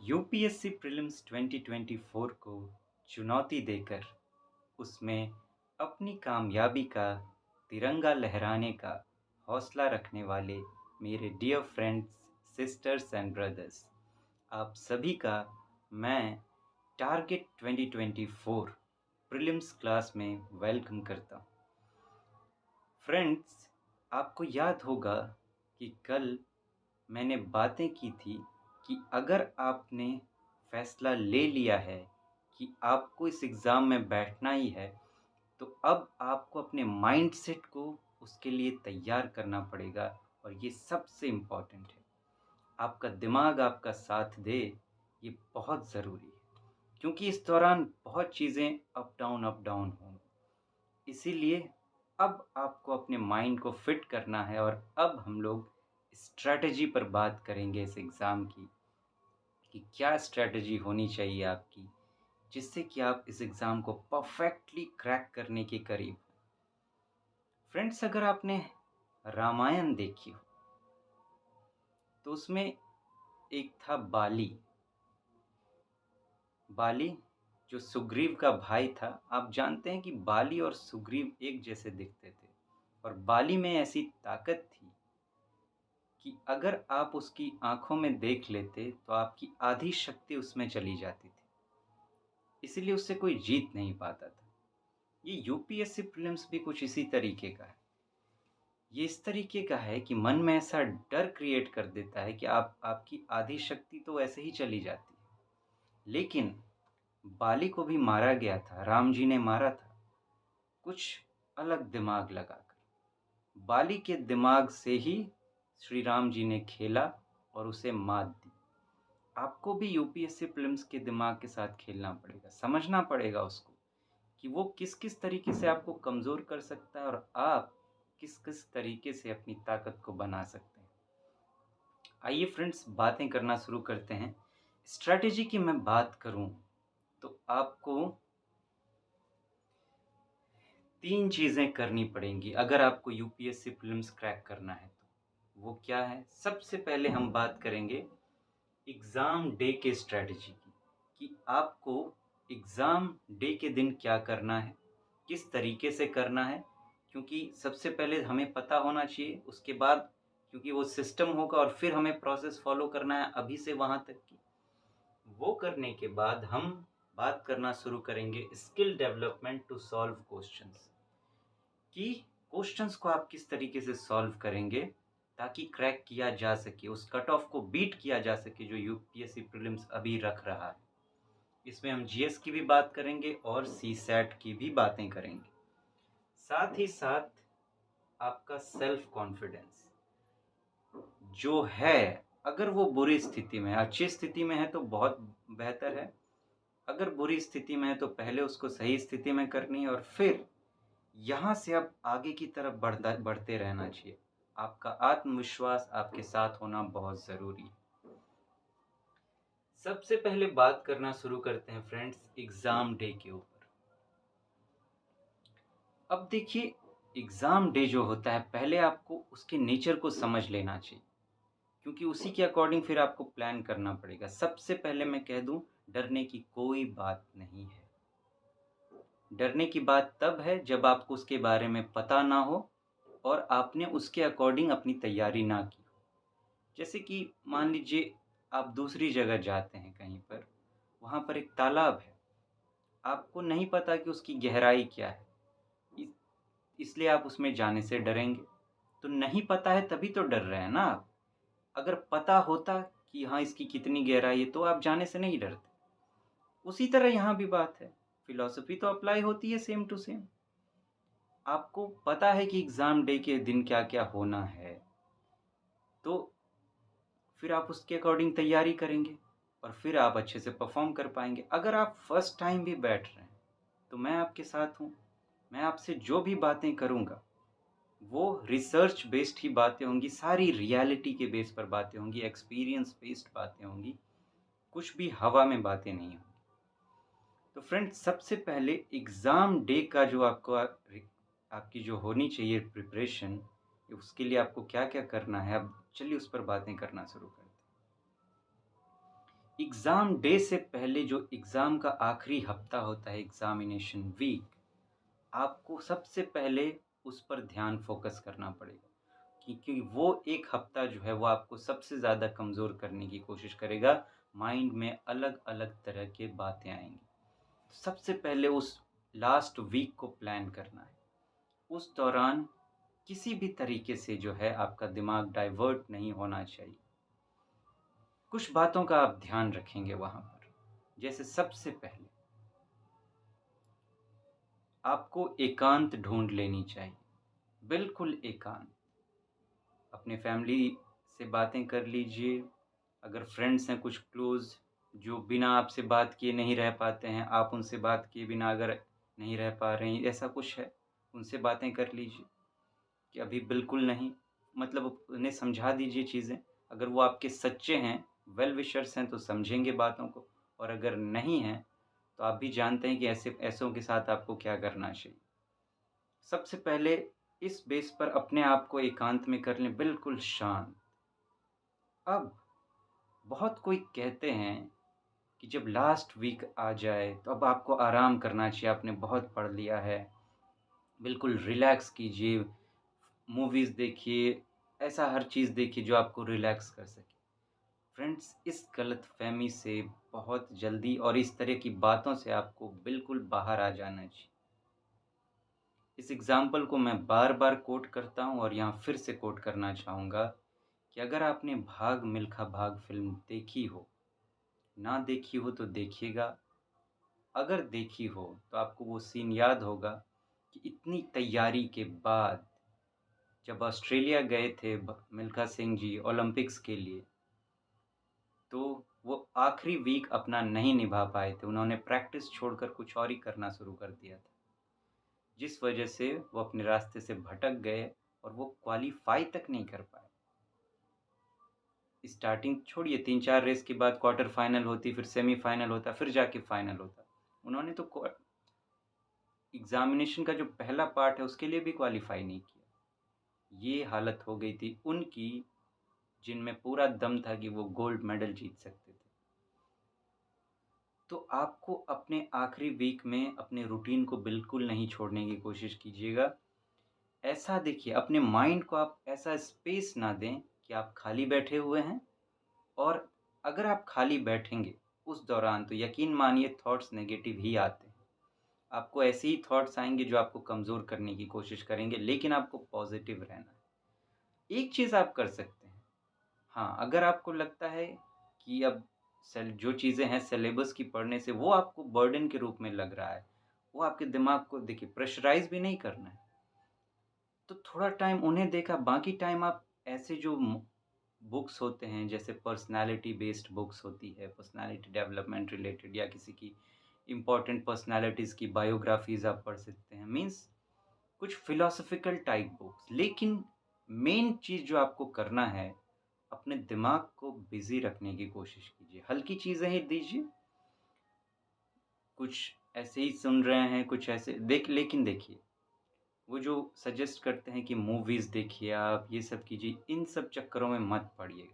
UPSC prelims 2024 को चुनौती देकर उसमें अपनी कामयाबी का तिरंगा लहराने का हौसला रखने वाले मेरे dear friends, sisters and brothers, आप सभी का मैं टारगेट 2024 प्रीलिम्स क्लास में वेलकम करता हूँ। फ्रेंड्स, आपको याद होगा कि कल मैंने बातें की थी कि अगर आपने फैसला ले लिया है कि आपको इस एग्ज़ाम में बैठना ही है, तो अब आपको अपने माइंडसेट को उसके लिए तैयार करना पड़ेगा और ये सबसे इम्पोर्टेंट है। आपका दिमाग आपका साथ दे, ये बहुत ज़रूरी है क्योंकि इस दौरान बहुत चीज़ें अप डाउन होंगी। इसीलिए अब आपको अपने माइंड को फिट करना है और अब हम लोग स्ट्रैटेजी पर बात करेंगे इस एग्ज़ाम की कि क्या स्ट्रैटेजी होनी चाहिए आपकी, जिससे कि आप इस एग्ज़ाम को परफेक्टली क्रैक करने के करीब हो। फ्रेंड्स, अगर आपने रामायण देखी हो तो उसमें एक था बाली। बाली जो सुग्रीव का भाई था। आप जानते हैं कि बाली और सुग्रीव एक जैसे दिखते थे और बाली में ऐसी ताकत थी कि अगर आप उसकी आंखों में देख लेते तो आपकी आधी शक्ति उसमें चली जाती थी, इसीलिए उससे कोई जीत नहीं पाता था। ये यूपीएससी प्रीलिम्स भी कुछ इसी तरीके का है। ये इस तरीके का है कि मन में ऐसा डर क्रिएट कर देता है कि आपकी आधी शक्ति तो ऐसे ही चली जाती है। लेकिन बाली को भी मारा गया था, राम जी ने मारा था, कुछ अलग दिमाग लगाकर। बाली के दिमाग से ही श्री राम जी ने खेला और उसे मात दी। आपको भी यूपीएससी प्रीलिम्स के दिमाग के साथ खेलना पड़ेगा, समझना पड़ेगा उसको कि वो किस किस तरीके से आपको कमज़ोर कर सकता है और आप किस किस तरीके से अपनी ताकत को बना सकते हैं। आइए फ्रेंड्स, बातें करना शुरू करते हैं। स्ट्रैटेजी की मैं बात करूं तो आपको 3 चीज़ें करनी पड़ेंगी अगर आपको यूपीएससी प्रीलिम्स क्रैक करना है तो। वो क्या है? सबसे पहले हम बात करेंगे एग्ज़ाम डे के स्ट्रैटेजी की कि आपको एग्ज़ाम डे के दिन क्या करना है, किस तरीके से करना है। क्योंकि सबसे पहले हमें पता होना चाहिए, उसके बाद क्योंकि वो सिस्टम होगा और फिर हमें प्रोसेस फ़ॉलो करना है अभी से वहाँ तक की। वो करने के बाद हम बात करना शुरू करेंगे skill development to solve questions कि क्वेश्चंस को आप किस तरीके से सॉल्व करेंगे ताकि क्रैक किया जा सके, उस कट ऑफ को बीट किया जा सके जो यूपीएससी प्रीलिम्स अभी रख रहा है। इसमें हम जीएस की भी बात करेंगे और सीसैट की भी बातें करेंगे। साथ ही साथ आपका सेल्फ कॉन्फिडेंस जो है, अगर वो बुरी स्थिति में है, अच्छी स्थिति में है तो बहुत बेहतर है। अगर बुरी स्थिति में है तो पहले उसको सही स्थिति में करनी है और फिर यहाँ से अब आगे की तरफ बढ़ते रहना चाहिए। आपका आत्मविश्वास आपके साथ होना बहुत ज़रूरी है। सबसे पहले बात करना शुरू करते हैं फ्रेंड्स एग्ज़ाम डे के ऊपर। अब देखिए, एग्ज़ाम डे जो होता है पहले आपको उसके नेचर को समझ लेना चाहिए क्योंकि उसी के अकॉर्डिंग फिर आपको प्लान करना पड़ेगा। सबसे पहले मैं कह दूं, डरने की कोई बात नहीं है। डरने की बात तब है जब आपको उसके बारे में पता ना हो और आपने उसके अकॉर्डिंग अपनी तैयारी ना की हो। जैसे कि मान लीजिए आप दूसरी जगह जाते हैं कहीं पर, वहाँ पर एक तालाब है, आपको नहीं पता कि उसकी गहराई क्या है, इसलिए आप उसमें जाने से डरेंगे। तो नहीं पता है तभी तो डर रहे हैं ना आप। अगर पता होता कि हाँ इसकी कितनी गहराई है तो आप जाने से नहीं डरते। उसी तरह यहाँ भी बात है, फिलॉसफी तो अप्लाई होती है सेम टू सेम। आपको पता है कि एग्ज़ाम डे के दिन क्या क्या होना है, तो फिर आप उसके अकॉर्डिंग तैयारी करेंगे और फिर आप अच्छे से परफॉर्म कर पाएंगे। अगर आप फर्स्ट टाइम भी बैठ रहे हैं तो मैं आपके साथ हूँ। मैं आपसे जो भी बातें करूँगा वो रिसर्च बेस्ड ही बातें होंगी, सारी रियलिटी के बेस पर बातें होंगी, एक्सपीरियंस बेस्ड बातें होंगी, कुछ भी हवा में बातें नहीं होंगी। तो फ्रेंड्स, सबसे पहले एग्ज़ाम डे का जो आपकी जो होनी चाहिए प्रिपरेशन, उसके लिए आपको क्या क्या करना है, अब चलिए उस पर बातें करना शुरू करते हैं। एग्ज़ाम डे से पहले जो एग्ज़ाम का आखिरी हफ्ता होता है, एग्ज़ामिनेशन वीक, आपको सबसे पहले उस पर ध्यान फ़ोकस करना पड़ेगा, क्योंकि वो 1 हफ्ता जो है वो आपको सबसे ज़्यादा कमज़ोर करने की कोशिश करेगा। माइंड में अलग-अलग तरह के बातें आएँगी। सबसे पहले उस लास्ट वीक को प्लान करना है। उस दौरान किसी भी तरीके से जो है आपका दिमाग डाइवर्ट नहीं होना चाहिए। कुछ बातों का आप ध्यान रखेंगे वहाँ पर। जैसे सबसे पहले आपको एकांत ढूँढ लेनी चाहिए, बिल्कुल एकांत। अपने फैमिली से बातें कर लीजिए, अगर फ्रेंड्स हैं कुछ क्लोज़ जो बिना आपसे बात किए नहीं रह पाते हैं, आप उनसे बात किए बिना अगर नहीं रह पा रहे हैं, ऐसा कुछ है, उनसे बातें कर लीजिए कि अभी बिल्कुल नहीं। मतलब उन्हें समझा दीजिए चीज़ें, अगर वो आपके सच्चे हैं, वेल विशर्स हैं तो समझेंगे बातों को, और अगर नहीं हैं, तो आप भी जानते हैं कि ऐसों के साथ आपको क्या करना चाहिए। सबसे पहले इस बेस पर अपने आप को एकांत में कर लें, बिल्कुल शांत। अब बहुत कोई कहते हैं कि जब लास्ट वीक आ जाए तो अब आपको आराम करना चाहिए, आपने बहुत पढ़ लिया है, बिल्कुल रिलैक्स कीजिए, मूवीज़ देखिए, ऐसा हर चीज़ देखिए जो आपको रिलैक्स कर सके। फ्रेंड्स, इस गलतफ़हमी से बहुत जल्दी और इस तरह की बातों से आपको बिल्कुल बाहर आ जाना चाहिए। इस एग्ज़ाम्पल को मैं बार-बार कोट करता हूँ और यहाँ फिर से कोट करना चाहूँगा कि अगर आपने भाग मिल्खा भाग फ़िल्म देखी हो, ना देखी हो तो देखिएगा। अगर देखी हो तो आपको वो सीन याद होगा कि इतनी तैयारी के बाद जब ऑस्ट्रेलिया गए थे मिल्खा सिंह जी ओलंपिक्स के लिए, तो वो आखिरी वीक अपना नहीं निभा पाए थे। उन्होंने प्रैक्टिस छोड़कर कुछ और ही करना शुरू कर दिया था, जिस वजह से वो अपने रास्ते से भटक गए और वो क्वालीफाई तक नहीं कर पाए। स्टार्टिंग छोड़िए, 3-4 रेस के बाद क्वार्टर फाइनल होती, फिर सेमीफाइनल होता, फिर जाके फाइनल होता। उन्होंने तो एग्ज़ामिनेशन का जो पहला पार्ट है उसके लिए भी क्वालीफाई नहीं किया। ये हालत हो गई थी उनकी, जिनमें पूरा दम था कि वो गोल्ड मेडल जीत सकते थे। तो आपको अपने आखिरी वीक में अपने रूटीन को बिल्कुल नहीं छोड़ने की कोशिश कीजिएगा। ऐसा देखिए, अपने माइंड को आप ऐसा स्पेस ना दें कि आप खाली बैठे हुए हैं, और अगर आप खाली बैठेंगे उस दौरान तो यकीन मानिए थॉट्स नेगेटिव ही आते हैं। आपको ऐसे ही थॉट्स आएँगे जो आपको कमज़ोर करने की कोशिश करेंगे, लेकिन आपको पॉज़िटिव रहना है। एक चीज़ आप कर सकते हैं, हाँ, अगर आपको लगता है कि अब सेल जो चीज़ें हैं सिलेबस की पढ़ने से वो आपको बर्डन के रूप में लग रहा है, वो आपके दिमाग को देखिए प्रेशराइज़ भी नहीं करना है, तो थोड़ा टाइम उन्हें देखा, बाकी टाइम आप ऐसे जो बुक्स होते हैं जैसे पर्सनालिटी बेस्ड बुक्स होती है, पर्सनालिटी डेवलपमेंट रिलेटेड, या किसी की इम्पोर्टेंट पर्सनालिटीज़ की बायोग्राफीज़ आप पढ़ सकते हैं, मीन्स कुछ फिलोसॉफिकल टाइप बुक्स। लेकिन मेन चीज़ जो आपको करना है, अपने दिमाग को बिज़ी रखने की कोशिश कीजिए, हल्की चीज़ें ही दीजिए, कुछ ऐसे ही सुन रहे हैं, कुछ ऐसे लेकिन देखिए, वो जो सजेस्ट करते हैं कि मूवीज़ देखिए आप, ये सब कीजिए, इन सब चक्करों में मत पड़िएगा।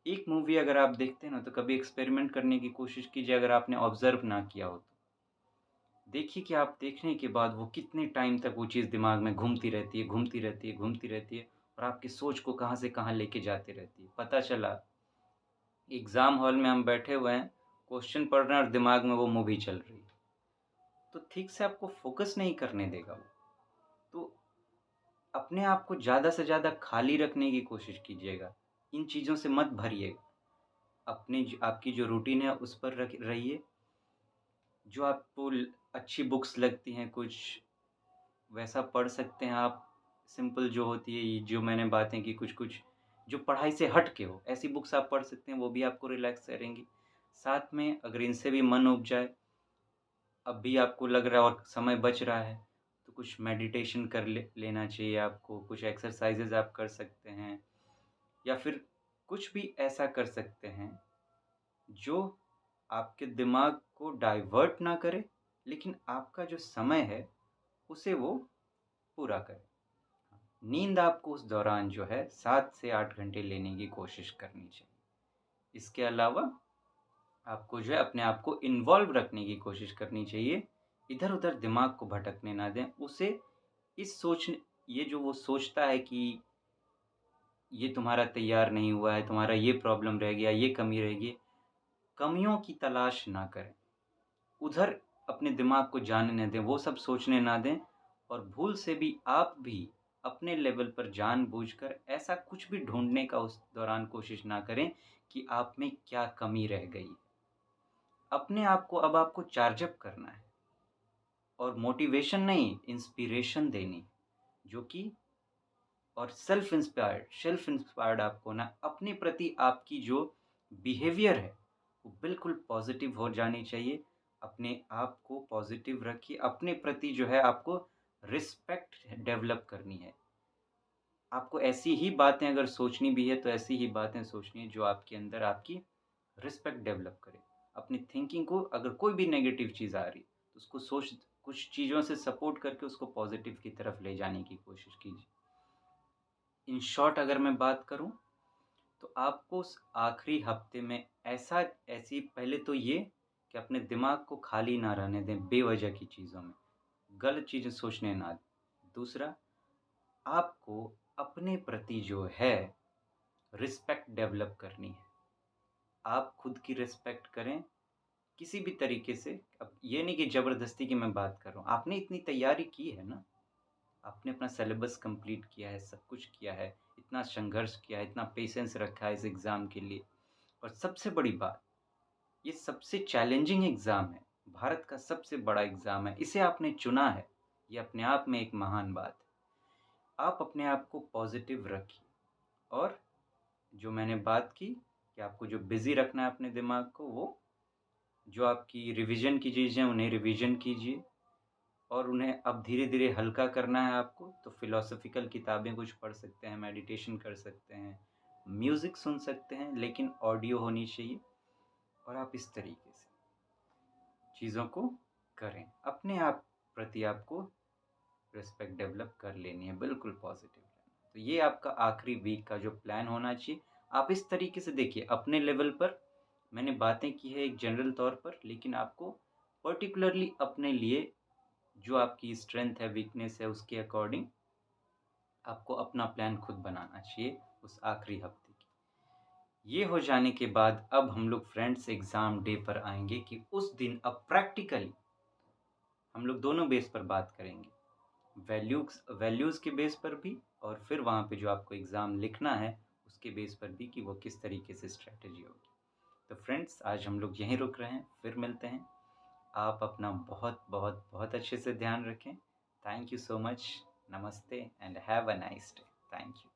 एक मूवी अगर आप देखते हैं ना, तो कभी एक्सपेरिमेंट करने की कोशिश कीजिए, अगर आपने ऑब्ज़र्व ना किया हो तो। देखिए कि आप देखने के बाद वो कितने टाइम तक वो चीज़ दिमाग में घूमती रहती है, घूमती रहती है, घूमती रहती है, और आपकी सोच को कहाँ से कहाँ लेके जाती रहती है। पता चला एग्ज़ाम हॉल में हम बैठे हुए हैं, क्वेश्चन पढ़ रहे हैं और दिमाग में वो मूवी चल रही है। तो ठीक से आपको फ़ोकस नहीं करने देगा वो। तो अपने आप को ज़्यादा से ज़्यादा खाली रखने की कोशिश कीजिएगा। इन चीज़ों से मत भरिएगा। अपने ज आपकी जो रूटीन है उस पर रहिए। जो आपको अच्छी बुक्स लगती हैं कुछ, वैसा पढ़ सकते हैं आप। सिंपल जो होती है ये जो मैंने बातें की, कुछ-कुछ जो पढ़ाई से हट के हो, ऐसी बुक्स आप पढ़ सकते हैं, वो भी आपको रिलैक्स करेंगी। साथ में अगर इनसे भी मन ऊब जाए, अब भी आपको लग रहा है और समय बच रहा है, तो कुछ मेडिटेशन कर लेना चाहिए आपको, कुछ एक्सरसाइज़ेज़ आप कर सकते हैं, या फिर कुछ भी ऐसा कर सकते हैं जो आपके दिमाग को डाइवर्ट ना करे, लेकिन आपका जो समय है उसे वो पूरा करे। नींद आपको उस दौरान जो है 7 से 8 घंटे लेने की कोशिश करनी चाहिए। इसके अलावा आपको जो है अपने आप को इन्वॉल्व रखने की कोशिश करनी चाहिए। इधर-उधर दिमाग को भटकने ना दें। उसे इस सोचने ये जो वो सोचता है कि ये तुम्हारा तैयार नहीं हुआ है, तुम्हारा ये प्रॉब्लम रह गया, ये कमी रह गई, कमियों की तलाश ना करें। उधर अपने दिमाग को जाने ना दें, वो सब सोचने ना दें और भूल से भी आप भी अपने लेवल पर जानबूझकर ऐसा कुछ भी ढूँढने का उस दौरान कोशिश ना करें कि आप में क्या कमी रह गई। अपने आप को अब आपको चार्ज अप करना है और मोटिवेशन नहीं, इंस्पिरेशन देनी, जो कि और सेल्फ इंस्पायर्ड आपको ना अपने प्रति आपकी जो बिहेवियर है, वो बिल्कुल पॉज़िटिव हो जानी चाहिए। अपने आप को पॉज़िटिव रखिए, अपने प्रति जो है आपको रिस्पेक्ट डेवलप करनी है। आपको ऐसी ही बातें अगर सोचनी भी है, तो ऐसी ही बातें सोचनी है जो आपके अंदर आपकी रिस्पेक्ट डेवलप करे। अपनी थिंकिंग को अगर कोई भी नेगेटिव चीज़ आ रही है, तो उसको कुछ चीज़ों से सपोर्ट करके उसको पॉज़िटिव की तरफ ले जाने की कोशिश कीजिए। इन शॉर्ट अगर मैं बात करूँ, तो आपको उस आखिरी हफ्ते में ऐसी पहले तो ये कि अपने दिमाग को खाली ना रहने दें बेवजह की चीज़ों में, गलत चीज़ें सोचने ना दें। दूसरा, आपको अपने प्रति जो है रिस्पेक्ट डेवलप करनी है। आप खुद की रिस्पेक्ट करें किसी भी तरीके से। अब ये नहीं कि ज़बरदस्ती की मैं बात कर रहा हूँ, आपने इतनी तैयारी की है ना, आपने अपना सिलेबस कंप्लीट किया है, सब कुछ किया है, इतना संघर्ष किया है, इतना पेशेंस रखा है इस एग्ज़ाम के लिए और सबसे बड़ी बात, ये सबसे चैलेंजिंग एग्ज़ाम है, भारत का सबसे बड़ा एग्ज़ाम है, इसे आपने चुना है, ये अपने आप में एक महान बात है। आप अपने आप को पॉज़िटिव रखिए और जो मैंने बात की कि आपको जो बिज़ी रखना है अपने दिमाग को, वो जो आपकी रिवीज़न की चीज़ें हैं, उन्हें रिवीज़न कीजिए और उन्हें अब धीरे-धीरे हल्का करना है आपको, तो फ़िलॉसफ़िकल किताबें कुछ पढ़ सकते हैं, मेडिटेशन कर सकते हैं, म्यूज़िक सुन सकते हैं, लेकिन ऑडियो होनी चाहिए और आप इस तरीके से चीज़ों को करें। अपने आप प्रति आपको रिस्पेक्ट डेवलप कर लेनी है, बिल्कुल पॉज़िटिव रहना। तो ये आपका आखिरी वीक का जो प्लान होना चाहिए, आप इस तरीके से देखिए अपने लेवल पर मैंने बातें की है एक जनरल तौर पर, लेकिन आपको पर्टिकुलरली अपने लिए जो आपकी स्ट्रेंथ है, वीकनेस है, उसके अकॉर्डिंग आपको अपना प्लान खुद बनाना चाहिए उस आखिरी हफ्ते की। ये हो जाने के बाद अब हम लोग फ्रेंड्स एग्ज़ाम डे पर आएँगे कि उस दिन अब प्रैक्टिकली हम लोग दोनों बेस पर बात करेंगे। वैल्यूज़ के बेस पर भी और फिर वहाँ पे जो आपको एग्ज़ाम लिखना है, उसके बेस पर भी कि वो किस तरीके से स्ट्रैटेजी होगी। तो फ्रेंड्स आज हम लोग यहीं रुक रहे हैं, फिर मिलते हैं। आप अपना बहुत अच्छे से ध्यान रखें। Thank you so much. नमस्ते and have a nice day. Thank you.